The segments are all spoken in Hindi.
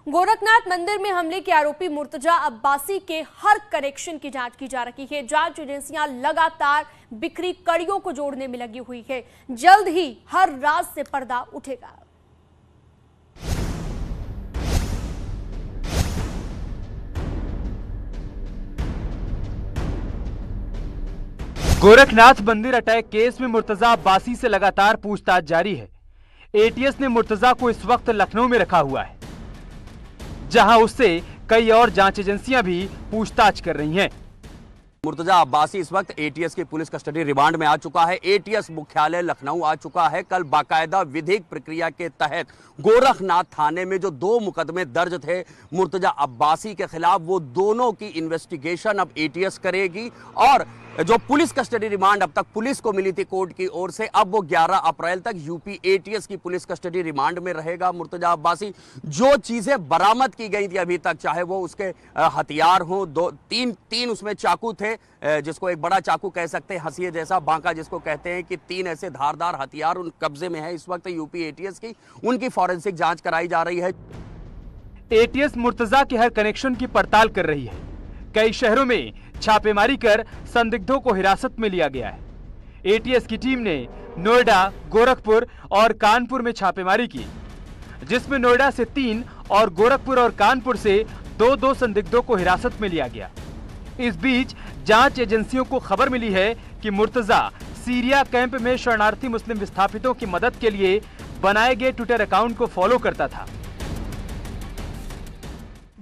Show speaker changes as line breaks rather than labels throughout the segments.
गोरखनाथ मंदिर में हमले के आरोपी मुर्तजा अब्बासी के हर कनेक्शन की जांच की जा रही है। जांच एजेंसियां लगातार बिखरी कड़ियों को जोड़ने में लगी हुई है। जल्द ही हर राज से पर्दा उठेगा।
गोरखनाथ मंदिर अटैक केस में मुर्तजा अब्बासी से लगातार पूछताछ जारी है। एटीएस ने मुर्तजा को इस वक्त लखनऊ में रखा हुआ है, जहां उससे कई और जांच एजेंसियां भी पूछताछ कर रही हैं।
मुर्तजा अब्बासी इस वक्त एटीएस की पुलिस कस्टडी रिमांड में आ चुका है। एटीएस मुख्यालय लखनऊ आ चुका है। कल बाकायदा विधिक प्रक्रिया के तहत गोरखनाथ थाने में जो 2 मुकदमे दर्ज थे मुर्तजा अब्बासी के खिलाफ, वो दोनों की इन्वेस्टिगेशन अब एटीएस करेगी। और जो पुलिस कस्टडी रिमांड अब तक पुलिस को मिली थी कोर्ट की ओर से, अब वो 11 अप्रैल तक यूपी एटीएस की पुलिस कस्टडी रिमांड में रहेगा। मुर्तजा अब्बासी जो चीजें बरामद की गई थी अभी तक, चाहे वो उसके हथियार हो, तीन उसमें चाकू थे, जिसको एक बड़ा चाकू कह सकते हैं, हंसिए जैसा बांका जिसको कहते हैं, कि 3 ऐसे धारदार हथियार उन कब्जे में है इस वक्त यूपी एटीएस की। उनकी फॉरेंसिक जांच कराई जा रही है।
एटीएस मुर्तजा के हर कनेक्शन की पड़ताल कर रही है। कई शहरों में छापेमारी कर संदिग्धों को हिरासत में लिया गया है। एटीएस की टीम ने नोएडा, गोरखपुर और कानपुर में छापेमारी की, जिसमें नोएडा से 3 और गोरखपुर और कानपुर से 2-2 संदिग्धों को हिरासत में लिया गया। इस बीच जांच एजेंसियों को खबर मिली है कि मुर्तजा सीरिया कैंप में शरणार्थी मुस्लिम विस्थापितों की मदद के लिए बनाए गए ट्विटर अकाउंट को फॉलो करता था।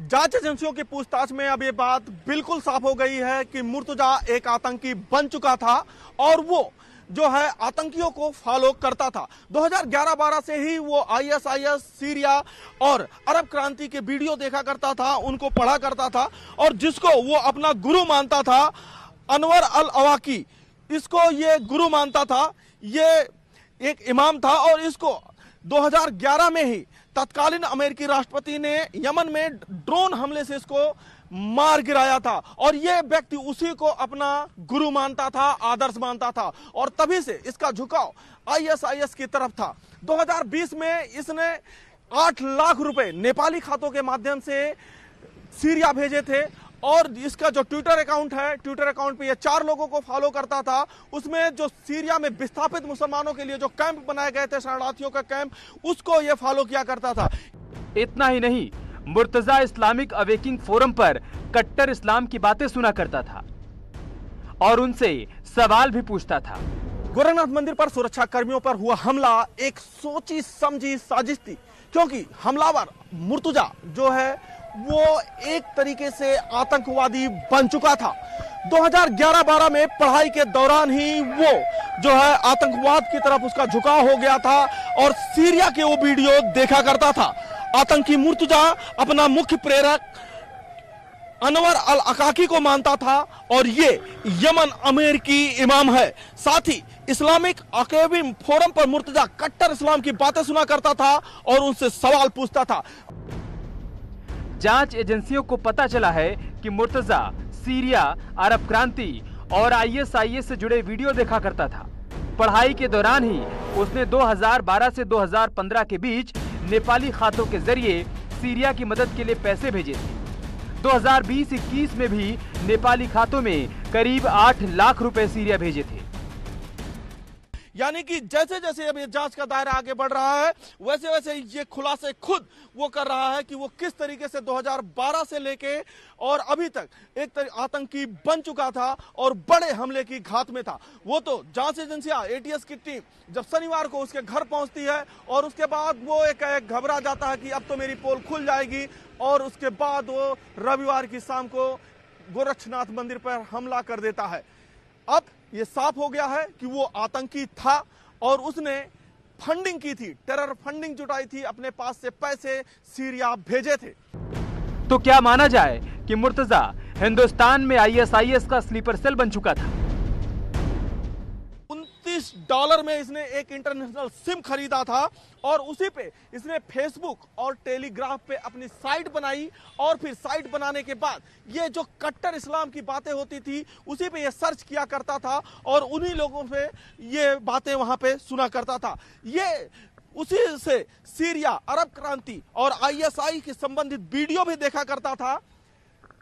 जांच एजेंसियों की पूछताछ में अब ये बात बिल्कुल साफ हो गई है कि मुर्तजा एक आतंकी बन चुका था और वो जो है आतंकियों को फॉलो करता था। 2011-12 से ही वो आईएसआईएस, सीरिया और अरब क्रांति के वीडियो देखा करता था, उनको पढ़ा करता था और जिसको वो अपना गुरु मानता था, अनवर अल अवाकी, इसको ये गुरु मानता था। ये एक इमाम था और इसको 2011 में ही तत्कालीन अमेरिकी राष्ट्रपति ने यमन में ड्रोन हमले से इसको मार गिराया था और यह व्यक्ति उसी को अपना गुरु मानता था, आदर्श मानता था और तभी से इसका झुकाव आईएसआईएस की तरफ था। 2020 में इसने 8 लाख रुपए नेपाली खातों के माध्यम से सीरिया भेजे थे और इसका जो ट्विटर अकाउंट है, ट्विटर अकाउंट पे ये 4 लोगों को फॉलो करता था। उसमें जो सीरिया में विस्थापित मुसलमानों के लिए जो कैंप बनाए गए थे, शरणार्थियों का कैंप, उसको ये फॉलो किया करता था।
इतना ही नहीं, मुर्तजा इस्लामिक अवेकिंग फोरम पर कट्टर इस्लाम की बातें सुना करता था और उनसे सवाल भी पूछता था।
गोरखनाथ मंदिर पर सुरक्षा कर्मियों पर हुआ हमला एक सोची समझी साजिश थी, क्योंकि हमलावर मुर्तजा जो है वो एक तरीके से आतंकवादी बन चुका था। 2011-12 में पढ़ाई के दौरान ही वो जो है आतंकवाद की तरफ उसका झुकाव हो गया था और सीरिया के वो वीडियो देखा करता था। आतंकी मुर्तजा अपना मुख्य प्रेरक अनवर अल अकाकी को मानता था और ये यमन अमेरिकी इमाम है। साथ ही इस्लामिक अकेडमी फोरम पर मुर्तजा कट्टर इस्लाम की बातें सुना करता था और उनसे सवाल पूछता था।
जांच एजेंसियों को पता चला है कि मुर्तजा सीरिया, अरब क्रांति और आईएसआईएस से जुड़े वीडियो देखा करता था। पढ़ाई के दौरान ही उसने 2012 से 2015 के बीच नेपाली खातों के जरिए सीरिया की मदद के लिए पैसे भेजे थे। 2020-21 में भी नेपाली खातों में करीब 8 लाख रुपए सीरिया भेजे थे।
यानी कि जैसे जैसे अब ये जांच का दायरा आगे बढ़ रहा है, वैसे वैसे ये खुलासे खुद वो कर रहा है कि वो किस तरीके से 2012 से लेके और अभी तक एक आतंकी बन चुका था और बड़े हमले की घात में था। वो तो जांच एजेंसियां, एटीएस की टीम जब शनिवार को उसके घर पहुंचती है और उसके बाद वो एक घबरा जाता है कि अब तो मेरी पोल खुल जाएगी और उसके बाद वो रविवार की शाम को गोरखनाथ मंदिर पर हमला कर देता है। अब ये साफ हो गया है कि वो आतंकी था और उसने फंडिंग की थी, टेरर फंडिंग जुटाई थी, अपने पास से पैसे सीरिया भेजे थे।
तो क्या माना जाए कि मुर्तजा हिंदुस्तान में आईएसआईएस का स्लीपर सेल बन चुका था।
$29 में इसने एक इंटरनेशनल सिम खरीदा था और उसी पे इसने फेसबुक और टेलीग्राफ पे अपनी साइट बनाई और फिर साइट बनाने के बाद ये जो कट्टर इस्लाम की बातें होती थी उसी पे ये सर्च किया करता था और उन्हीं लोगों पे ये बातें वहां पे सुना करता था। ये उसी से सीरिया, अरब क्रांति और आईएसआई के संबंधित वीडियो भी देखा करता था।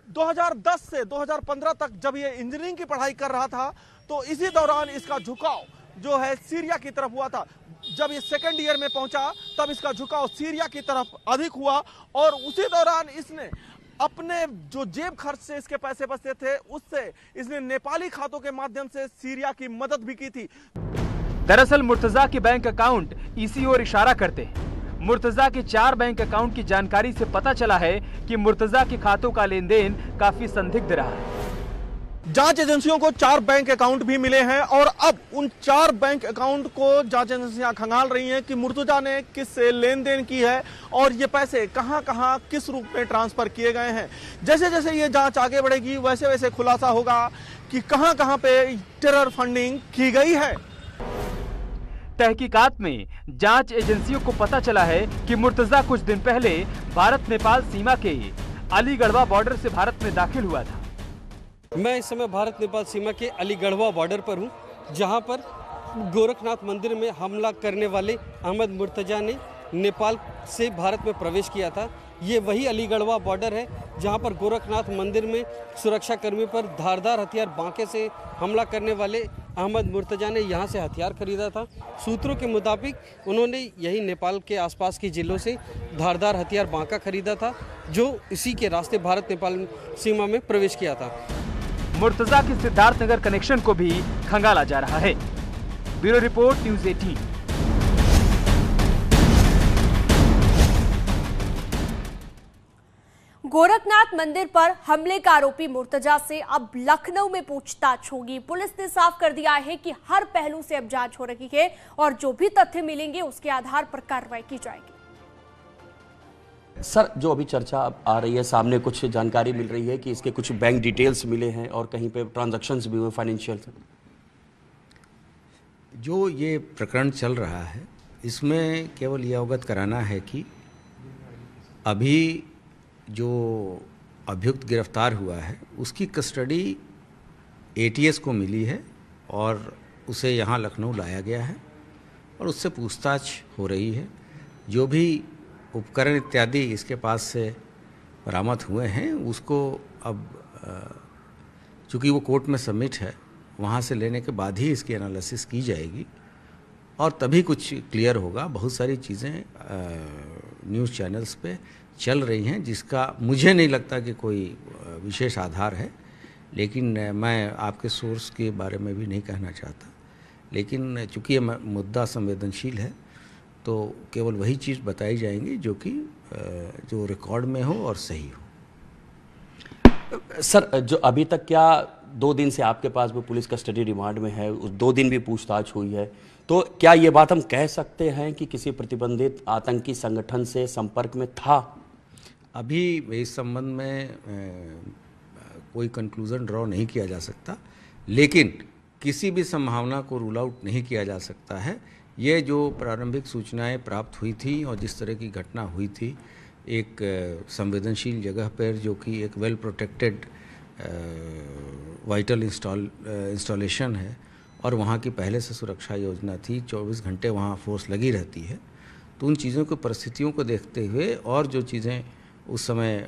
2010 से 2015 तक जब ये इंजीनियरिंग की पढ़ाई कर रहा था तो इसी दौरान इसका झुकाव जो है सीरिया की तरफ हुआ था। जब ये सेकंड ईयर में पहुंचा तब इसका झुकाव सीरिया की तरफ अधिक हुआ और उसी दौरान इसने अपने जो जेब खर्च से इसके पैसे बचते थे उससे इसने नेपाली खातों के माध्यम से सीरिया की मदद भी की थी।
दरअसल मुर्तजा के बैंक अकाउंट इसी ओर इशारा करते हैं। मुर्तजा के 4 बैंक अकाउंट की जानकारी से पता चला है कि मुर्तजा के खातों का लेन देन काफी संदिग्ध रहा है।
जांच एजेंसियों को 4 बैंक अकाउंट भी मिले हैं और अब उन 4 बैंक अकाउंट को जांच एजेंसियां खंगाल रही हैं कि मुर्तजा ने किससे लेन देन की है और ये पैसे कहां कहां किस रूप में ट्रांसफर किए गए हैं। जैसे जैसे ये जांच आगे बढ़ेगी वैसे वैसे खुलासा होगा कि कहां कहां पे टेरर फंडिंग की गई है।
तहकीकात में जांच एजेंसियों को पता चला है कि मुर्तजा कुछ दिन पहले भारत नेपाल सीमा के अलीगढ़वा बॉर्डर से भारत में दाखिल हुआ था।
मैं इस समय भारत नेपाल सीमा के अलीगढ़वा बॉर्डर पर हूं, जहां पर गोरखनाथ मंदिर में हमला करने वाले अहमद मुर्तजा ने नेपाल से भारत में प्रवेश किया था। ये वही अलीगढ़वा बॉर्डर है जहां पर गोरखनाथ मंदिर में सुरक्षा कर्मी पर धारदार हथियार बांके से हमला करने वाले अहमद मुर्तजा ने यहां से हथियार खरीदा था। सूत्रों के मुताबिक उन्होंने यही नेपाल के आसपास की जिलों से धारदार हथियार बांका खरीदा था जो इसी के रास्ते भारत नेपाल सीमा में प्रवेश किया था।
मुर्तजा के सिद्धार्थनगर कनेक्शन को भी खंगाला जा रहा है। Bureau report, news 18।
गोरखनाथ मंदिर पर हमले का आरोपी मुर्तजा से अब लखनऊ में पूछताछ होगी। पुलिस ने साफ कर दिया है कि हर पहलू से अब जांच हो रही है और जो भी तथ्य मिलेंगे उसके आधार पर कार्रवाई की जाएगी।
सर, जो अभी चर्चा आ रही है, सामने कुछ जानकारी मिल रही है कि इसके कुछ बैंक डिटेल्स मिले हैं और कहीं पे ट्रांजैक्शंस भी हुए फाइनेंशियल।
जो ये प्रकरण चल रहा है इसमें केवल ये अवगत कराना है कि अभी जो अभियुक्त गिरफ्तार हुआ है उसकी कस्टडी एटीएस को मिली है और उसे यहाँ लखनऊ लाया गया है और उससे पूछताछ हो रही है। जो भी उपकरण इत्यादि इसके पास से बरामद हुए हैं उसको अब चूँकि वो कोर्ट में सबमिट है वहाँ से लेने के बाद ही इसकी एनालिसिस की जाएगी और तभी कुछ क्लियर होगा। बहुत सारी चीज़ें न्यूज़ चैनल्स पे चल रही हैं जिसका मुझे नहीं लगता कि कोई विशेष आधार है, लेकिन मैं आपके सोर्स के बारे में भी नहीं कहना चाहता। लेकिन चूँकि ये मुद्दा संवेदनशील है तो केवल वही चीज़ बताई जाएंगी जो कि जो रिकॉर्ड में हो और सही हो।
सर, जो अभी तक क्या 2 दिन से आपके पास भी पुलिस कस्टडी रिमांड में है, उस 2 दिन भी पूछताछ हुई है, तो क्या ये बात हम कह सकते हैं कि किसी प्रतिबंधित आतंकी संगठन से संपर्क में था?
अभी इस संबंध में कोई कंक्लूजन ड्रॉ नहीं किया जा सकता, लेकिन किसी भी संभावना को रूल आउट नहीं किया जा सकता है। ये जो प्रारंभिक सूचनाएं प्राप्त हुई थी और जिस तरह की घटना हुई थी एक संवेदनशील जगह पर जो कि एक वेल प्रोटेक्टेड वाइटल इंस्टॉलेशन है और वहाँ की पहले से सुरक्षा योजना थी, 24 घंटे वहाँ फोर्स लगी रहती है, तो उन चीज़ों की परिस्थितियों को देखते हुए और जो चीज़ें उस समय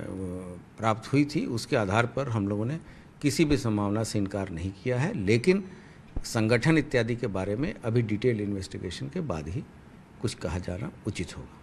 प्राप्त हुई थी उसके आधार पर हम लोगों ने किसी भी संभावना से इनकार नहीं किया है। लेकिन संगठन इत्यादि के बारे में अभी डिटेल इन्वेस्टिगेशन के बाद ही कुछ कहा जाना उचित होगा।